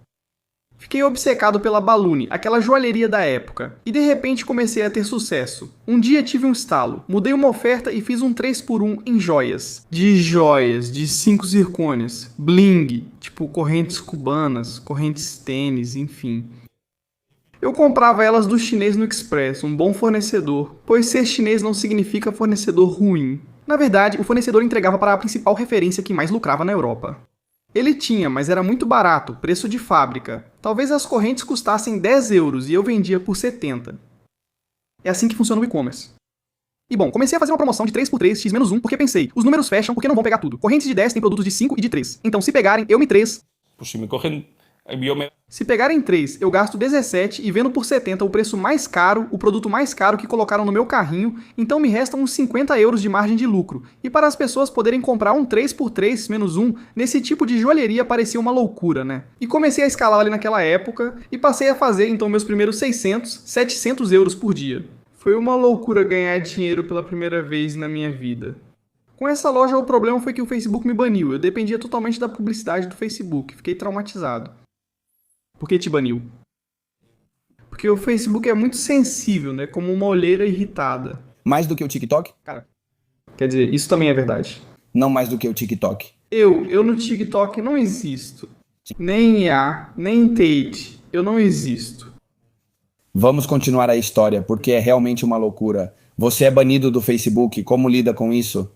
Fiquei obcecado pela Balloon, aquela joalheria da época, e de repente comecei a ter sucesso. Um dia tive um estalo, mudei uma oferta e fiz um 3x1 em joias. De 5 zircônias, bling, tipo correntes cubanas, correntes tênis, enfim. Eu comprava elas do chinês no Express, um bom fornecedor, pois ser chinês não significa fornecedor ruim. Na verdade, o fornecedor entregava para a principal referência que mais lucrava na Europa. Ele tinha, mas era muito barato, preço de fábrica. Talvez as correntes custassem 10 euros e eu vendia por 70. É assim que funciona o e-commerce. E bom, comecei a fazer uma promoção de 3x3, x-1, porque pensei, os números fecham porque não vão pegar tudo. Correntes de 10 têm produtos de 5 e de 3. Então se pegarem, eu me 3... Pues si me cogen, yo me... Se pegarem 3, eu gasto 17 e vendo por 70 o preço mais caro, o produto mais caro que colocaram no meu carrinho, então me restam uns 50 euros de margem de lucro. E para as pessoas poderem comprar um 3x3 -1, nesse tipo de joalheria parecia uma loucura, né? E comecei a escalar ali naquela época e passei a fazer então meus primeiros 600, 700 euros por dia. Foi uma loucura ganhar dinheiro pela primeira vez na minha vida. Com essa loja o problema foi que o Facebook me baniu, eu dependia totalmente da publicidade do Facebook, fiquei traumatizado. Por que te baniu? Porque o Facebook é muito sensível, né? Como uma olheira irritada. Mais do que o TikTok? Cara, quer dizer, isso também é verdade. Não mais do que o TikTok. Eu no TikTok não existo. Nem IA, nem Tate. Eu não existo. Vamos continuar a história, porque é realmente uma loucura. Você é banido do Facebook, como lida com isso?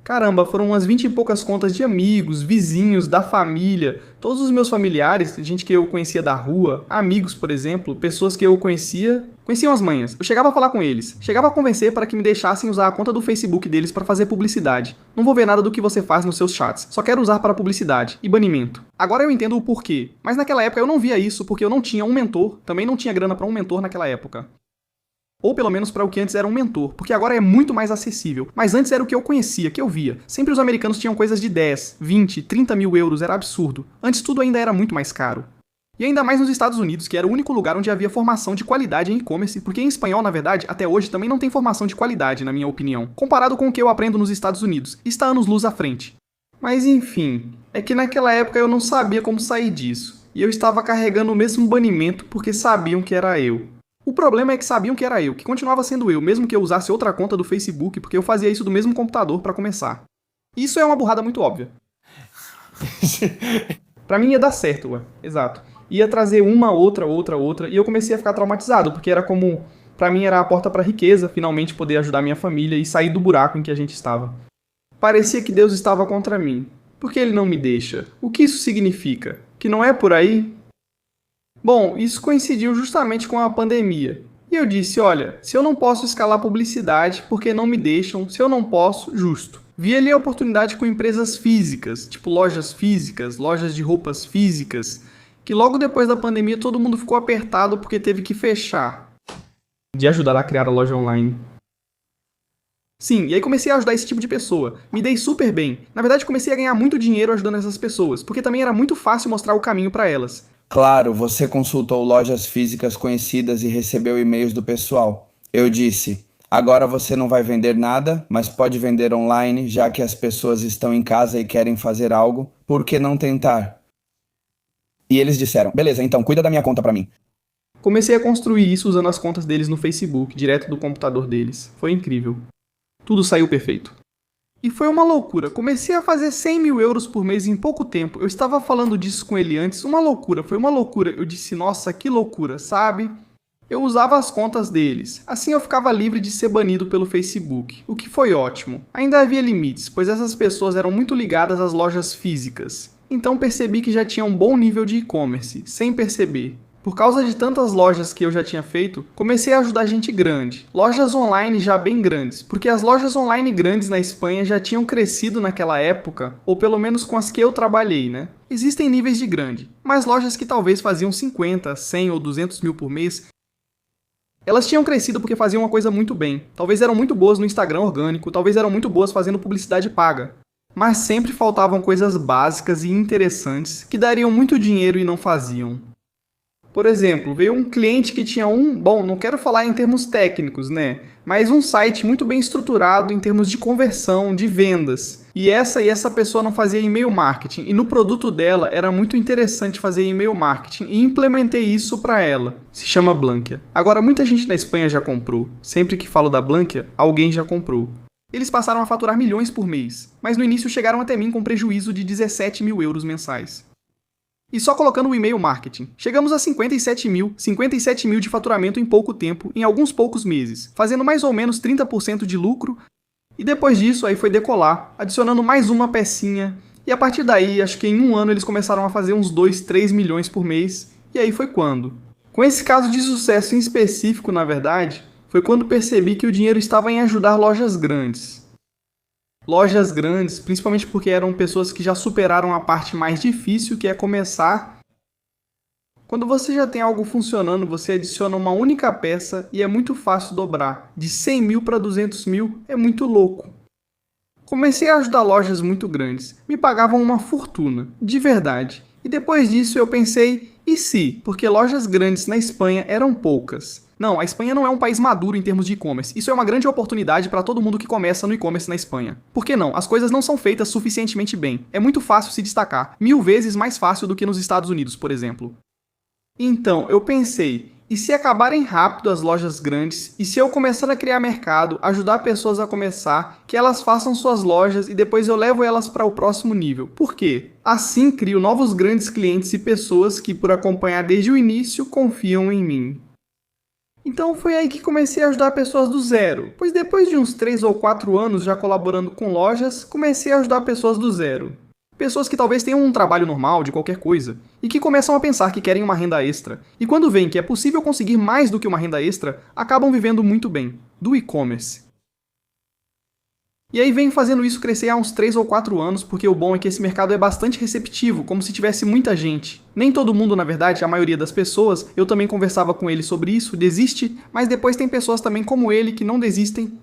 Caramba, foram umas 20 e poucas contas de amigos, vizinhos, da família, todos os meus familiares, gente que eu conhecia da rua, amigos, por exemplo, pessoas que eu conheciam as manhas. Eu chegava a falar com eles, chegava a convencer para que me deixassem usar a conta do Facebook deles para fazer publicidade. Não vou ver nada do que você faz nos seus chats, só quero usar para publicidade e banimento. Agora eu entendo o porquê, mas naquela época eu não via isso porque eu não tinha um mentor, também não tinha grana para um mentor naquela época. Ou pelo menos para o que antes era um mentor, porque agora é muito mais acessível. Mas antes era o que eu conhecia, que eu via. Sempre os americanos tinham coisas de 10, 20, 30 mil euros, era absurdo. Antes tudo ainda era muito mais caro. E ainda mais nos Estados Unidos, que era o único lugar onde havia formação de qualidade em e-commerce, porque em espanhol, na verdade, até hoje também não tem formação de qualidade, na minha opinião, comparado com o que eu aprendo nos Estados Unidos. Está anos-luz à frente. Mas enfim, é que naquela época eu não sabia como sair disso. E eu estava carregando o mesmo banimento porque sabiam que era eu. O problema é que sabiam que era eu, que continuava sendo eu, mesmo que eu usasse outra conta do Facebook, porque eu fazia isso do mesmo computador para começar. Isso é uma burrada muito óbvia. Pra mim ia dar certo, ué. Exato. Ia trazer uma, outra, e eu comecei a ficar traumatizado, porque era como... Pra mim era a porta pra riqueza, finalmente poder ajudar minha família e sair do buraco em que a gente estava. Parecia que Deus estava contra mim. Por que ele não me deixa? O que isso significa? Que não é por aí? Bom, isso coincidiu justamente com a pandemia. E eu disse, olha, se eu não posso escalar publicidade porque não me deixam, se eu não posso, justo. Vi ali a oportunidade com empresas físicas, tipo lojas físicas, lojas de roupas físicas, que logo depois da pandemia todo mundo ficou apertado porque teve que fechar. De ajudar a criar a loja online. Sim, e aí comecei a ajudar esse tipo de pessoa. Me dei super bem. Na verdade, comecei a ganhar muito dinheiro ajudando essas pessoas, porque também era muito fácil mostrar o caminho para elas. Claro, você consultou lojas físicas conhecidas e recebeu e-mails do pessoal. Eu disse, agora você não vai vender nada, mas pode vender online, já que as pessoas estão em casa e querem fazer algo, por que não tentar? E eles disseram, beleza, então cuida da minha conta pra mim. Comecei a construir isso usando as contas deles no Facebook, direto do computador deles. Foi incrível. Tudo saiu perfeito. E foi uma loucura. Comecei a fazer 100 mil euros por mês em pouco tempo. Eu estava falando disso com ele antes. Uma loucura, foi uma loucura. Eu disse, nossa, que loucura, sabe? Eu usava as contas deles. Assim eu ficava livre de ser banido pelo Facebook, o que foi ótimo. Ainda havia limites, pois essas pessoas eram muito ligadas às lojas físicas. Então percebi que já tinha um bom nível de e-commerce, sem perceber. Por causa de tantas lojas que eu já tinha feito, comecei a ajudar gente grande. Lojas online já bem grandes, porque as lojas online grandes na Espanha já tinham crescido naquela época, ou pelo menos com as que eu trabalhei, né? Existem níveis de grande, mas lojas que talvez faziam 50, 100 ou 200 mil por mês, elas tinham crescido porque faziam uma coisa muito bem. Talvez eram muito boas no Instagram orgânico, talvez eram muito boas fazendo publicidade paga. Mas sempre faltavam coisas básicas e interessantes que dariam muito dinheiro e não faziam. Por exemplo, veio um cliente que tinha não quero falar em termos técnicos, né? Mas um site muito bem estruturado em termos de conversão, de vendas. E essa pessoa não fazia e-mail marketing. E no produto dela era muito interessante fazer e-mail marketing. E implementei isso para ela. Se chama Blankia. Agora, muita gente na Espanha já comprou. Sempre que falo da Blankia, alguém já comprou. Eles passaram a faturar milhões por mês. Mas no início chegaram até mim com prejuízo de 17 mil euros mensais. E só colocando o e-mail marketing, chegamos a 57 mil de faturamento em pouco tempo, em alguns poucos meses, fazendo mais ou menos 30% de lucro, e depois disso aí foi decolar, adicionando mais uma pecinha, e a partir daí, acho que em um ano eles começaram a fazer uns 2, 3 milhões por mês, e aí foi quando? Com esse caso de sucesso em específico, na verdade, foi quando percebi que o dinheiro estava em ajudar lojas grandes. Lojas grandes, principalmente porque eram pessoas que já superaram a parte mais difícil, que é começar. Quando você já tem algo funcionando, você adiciona uma única peça e é muito fácil dobrar. De 100 mil para 200 mil é muito louco. Comecei a ajudar lojas muito grandes. Me pagavam uma fortuna, de verdade. E depois disso eu pensei, e se? Porque lojas grandes na Espanha eram poucas. Não, a Espanha não é um país maduro em termos de e-commerce. Isso é uma grande oportunidade para todo mundo que começa no e-commerce na Espanha. Por que não? As coisas não são feitas suficientemente bem. É muito fácil se destacar. 1000 vezes mais fácil do que nos Estados Unidos, por exemplo. Então, eu pensei, e se acabarem rápido as lojas grandes? E se eu começar a criar mercado, ajudar pessoas a começar, que elas façam suas lojas e depois eu levo elas para o próximo nível? Por quê? Assim crio novos grandes clientes e pessoas que, por acompanhar desde o início, confiam em mim. Então foi aí que comecei a ajudar pessoas do zero, pois depois de uns 3 ou 4 anos já colaborando com lojas, comecei a ajudar pessoas do zero. Pessoas que talvez tenham um trabalho normal de qualquer coisa, e que começam a pensar que querem uma renda extra, e quando veem que é possível conseguir mais do que uma renda extra, acabam vivendo muito bem, do e-commerce. E aí venho fazendo isso crescer há uns 3 ou 4 anos, porque o bom é que esse mercado é bastante receptivo, como se tivesse muita gente. Nem todo mundo, na verdade, a maioria das pessoas, eu também conversava com ele sobre isso, desiste, mas depois tem pessoas também como ele que não desistem.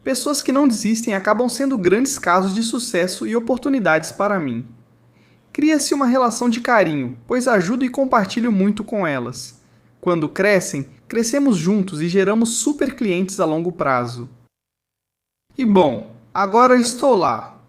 Pessoas que não desistem acabam sendo grandes casos de sucesso e oportunidades para mim. Cria-se uma relação de carinho, pois ajudo e compartilho muito com elas. Quando crescem, crescemos juntos e geramos super clientes a longo prazo. E bom, agora estou lá.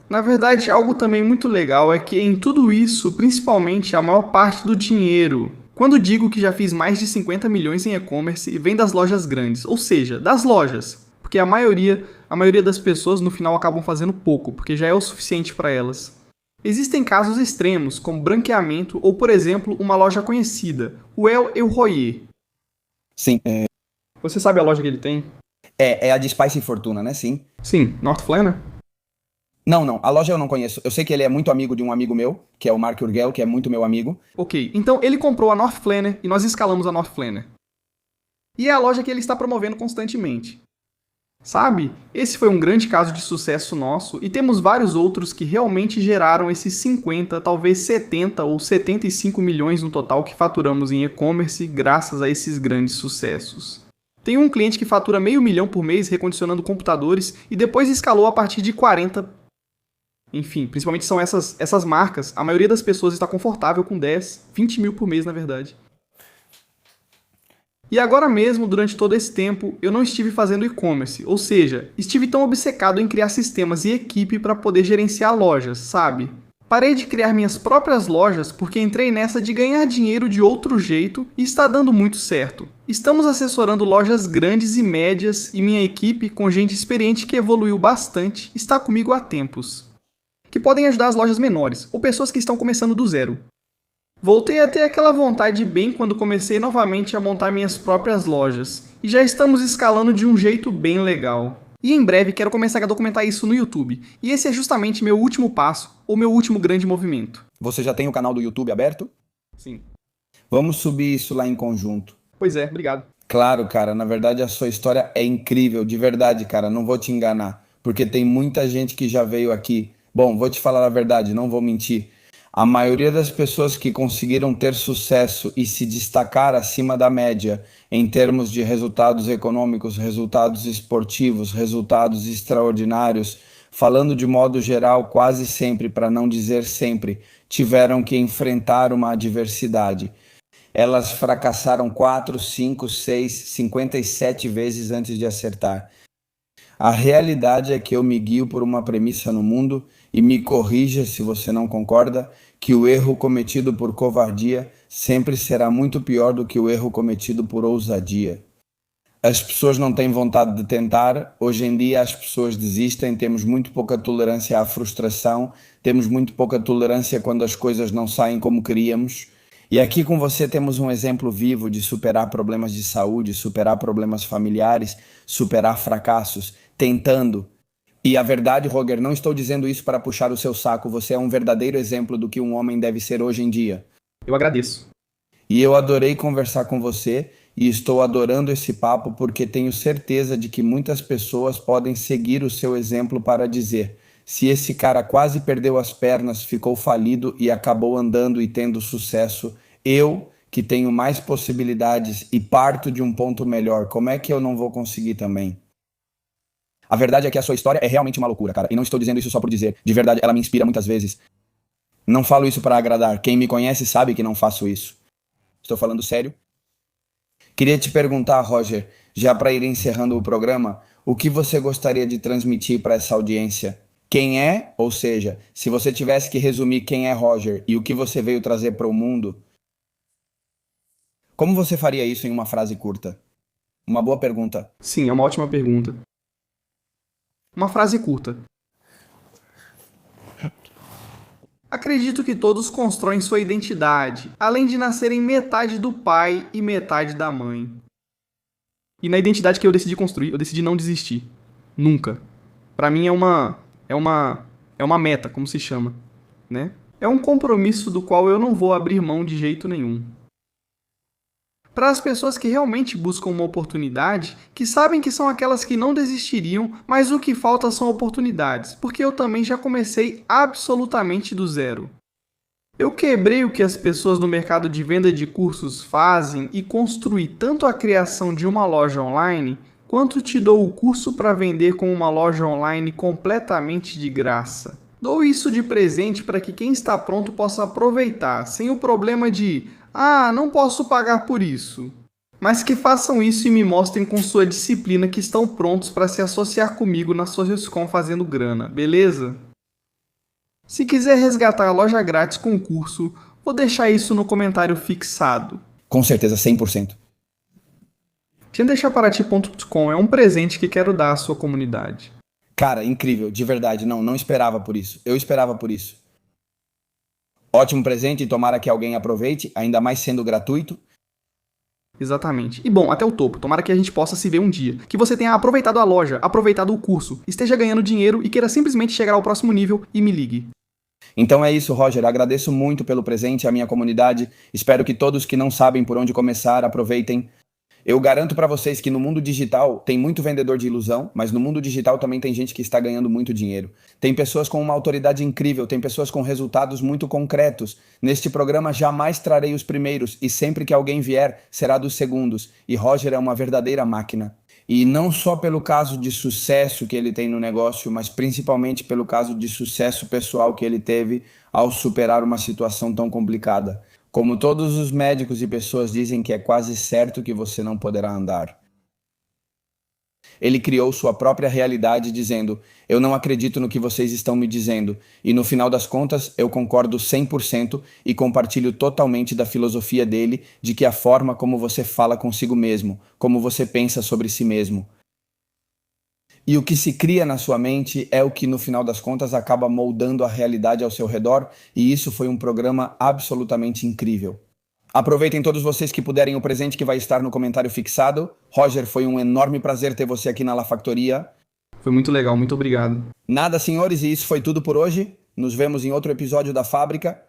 Na verdade, algo também muito legal é que em tudo isso, principalmente a maior parte do dinheiro, quando digo que já fiz mais de 50 milhões em e-commerce, vem das lojas grandes, ou seja, das lojas, porque a maioria das pessoas no final acabam fazendo pouco, porque já é o suficiente para elas. Existem casos extremos, como branqueamento ou, por exemplo, uma loja conhecida, o El Royer. Sim, Você sabe a loja que ele tem? é a de Spice Fortuna, né? Sim. Sim, North Flanner? Não, a loja eu não conheço. Eu sei que ele é muito amigo de um amigo meu, que é o Mark Urgel, que é muito meu amigo. Ok, então ele comprou a North Flanner e nós escalamos a North Flanner. E é a loja que ele está promovendo constantemente. Sabe? Esse foi um grande caso de sucesso nosso e temos vários outros que realmente geraram esses 50, talvez 70 ou 75 milhões no total que faturamos em e-commerce graças a esses grandes sucessos. Tem um cliente que fatura $500 mil por mês recondicionando computadores e depois escalou a partir de 40. Enfim, principalmente são essas marcas. A maioria das pessoas está confortável com 10, 20 mil por mês na verdade. E agora mesmo, durante todo esse tempo, eu não estive fazendo e-commerce, ou seja, estive tão obcecado em criar sistemas e equipe para poder gerenciar lojas, sabe? Parei de criar minhas próprias lojas porque entrei nessa de ganhar dinheiro de outro jeito e está dando muito certo. Estamos assessorando lojas grandes e médias e minha equipe, com gente experiente que evoluiu bastante, está comigo há tempos. Que podem ajudar as lojas menores, ou pessoas que estão começando do zero. Voltei a ter aquela vontade bem quando comecei novamente a montar minhas próprias lojas, e já estamos escalando de um jeito bem legal. E em breve quero começar a documentar isso no YouTube, e esse é justamente meu último passo, ou meu último grande movimento. Você já tem o canal do YouTube aberto? Sim. Vamos subir isso lá em conjunto. Pois é, obrigado. Claro, cara, na verdade a sua história é incrível, de verdade, cara, não vou te enganar, porque tem muita gente que já veio aqui. Bom, vou te falar a verdade, não vou mentir. A maioria das pessoas que conseguiram ter sucesso e se destacar acima da média em termos de resultados econômicos, resultados esportivos, resultados extraordinários, falando de modo geral, quase sempre, para não dizer sempre, tiveram que enfrentar uma adversidade. Elas fracassaram 4, 5, 6, 57 vezes antes de acertar. A realidade é que eu me guio por uma premissa no mundo, e me corrija se você não concorda, que o erro cometido por covardia sempre será muito pior do que o erro cometido por ousadia. As pessoas não têm vontade de tentar, hoje em dia as pessoas desistem, temos muito pouca tolerância à frustração, temos muito pouca tolerância quando as coisas não saem como queríamos. E aqui com você temos um exemplo vivo de superar problemas de saúde, superar problemas familiares, superar fracassos, tentando. E a verdade, Roger, não estou dizendo isso para puxar o seu saco, você é um verdadeiro exemplo do que um homem deve ser hoje em dia. Eu agradeço. E eu adorei conversar com você e estou adorando esse papo porque tenho certeza de que muitas pessoas podem seguir o seu exemplo para dizer: se esse cara quase perdeu as pernas, ficou falido e acabou andando e tendo sucesso, eu, que tenho mais possibilidades e parto de um ponto melhor, como é que eu não vou conseguir também? A verdade é que a sua história é realmente uma loucura, cara. E não estou dizendo isso só por dizer. De verdade, ela me inspira muitas vezes. Não falo isso para agradar. Quem me conhece sabe que não faço isso. Estou falando sério. Queria te perguntar, Roger, já para ir encerrando o programa, o que você gostaria de transmitir para essa audiência? Quem é, ou seja, se você tivesse que resumir quem é Roger e o que você veio trazer para o mundo, como você faria isso em uma frase curta? Uma boa pergunta. Sim, é uma ótima pergunta. Uma frase curta. Acredito que todos constroem sua identidade, além de nascerem metade do pai e metade da mãe. E na identidade que eu decidi construir, eu decidi não desistir. Nunca. Pra mim é uma meta, como se chama, né? É um compromisso do qual eu não vou abrir mão de jeito nenhum. Para as pessoas que realmente buscam uma oportunidade, que sabem que são aquelas que não desistiriam, mas o que falta são oportunidades, porque eu também já comecei absolutamente do zero. Eu quebrei o que as pessoas no mercado de venda de cursos fazem e construí tanto a criação de uma loja online, quanto te dou o curso para vender com uma loja online completamente de graça. Dou isso de presente para que quem está pronto possa aproveitar, sem o problema de não posso pagar por isso. Mas que façam isso e me mostrem com sua disciplina que estão prontos para se associar comigo na Socioscom fazendo grana, beleza? Se quiser resgatar a loja grátis com o curso, vou deixar isso no comentário fixado. Com certeza, 100%. Tiandaixaparati.com é um presente que quero dar à sua comunidade. Cara, incrível, de verdade, não esperava por isso. Eu esperava por isso. Ótimo presente e tomara que alguém aproveite, ainda mais sendo gratuito. Exatamente. E bom, até o topo. Tomara que a gente possa se ver um dia. Que você tenha aproveitado a loja, aproveitado o curso, esteja ganhando dinheiro e queira simplesmente chegar ao próximo nível e me ligue. Então é isso, Roger. Agradeço muito pelo presente à minha comunidade. Espero que todos que não sabem por onde começar aproveitem. Eu garanto para vocês que no mundo digital tem muito vendedor de ilusão, mas no mundo digital também tem gente que está ganhando muito dinheiro. Tem pessoas com uma autoridade incrível, tem pessoas com resultados muito concretos. Neste programa jamais trarei os primeiros e sempre que alguém vier será dos segundos. E Roger é uma verdadeira máquina. E não só pelo caso de sucesso que ele tem no negócio, mas principalmente pelo caso de sucesso pessoal que ele teve ao superar uma situação tão complicada. Como todos os médicos e pessoas dizem que é quase certo que você não poderá andar. Ele criou sua própria realidade dizendo, eu não acredito no que vocês estão me dizendo, e no final das contas eu concordo 100% e compartilho totalmente da filosofia dele de que a forma como você fala consigo mesmo, como você pensa sobre si mesmo. E o que se cria na sua mente é o que no final das contas acaba moldando a realidade ao seu redor, e isso foi um programa absolutamente incrível. Aproveitem todos vocês que puderem o presente que vai estar no comentário fixado. Roger, foi um enorme prazer ter você aqui na La Factoria. Foi muito legal, muito obrigado. Nada, senhores, e isso foi tudo por hoje. Nos vemos em outro episódio da Fábrica.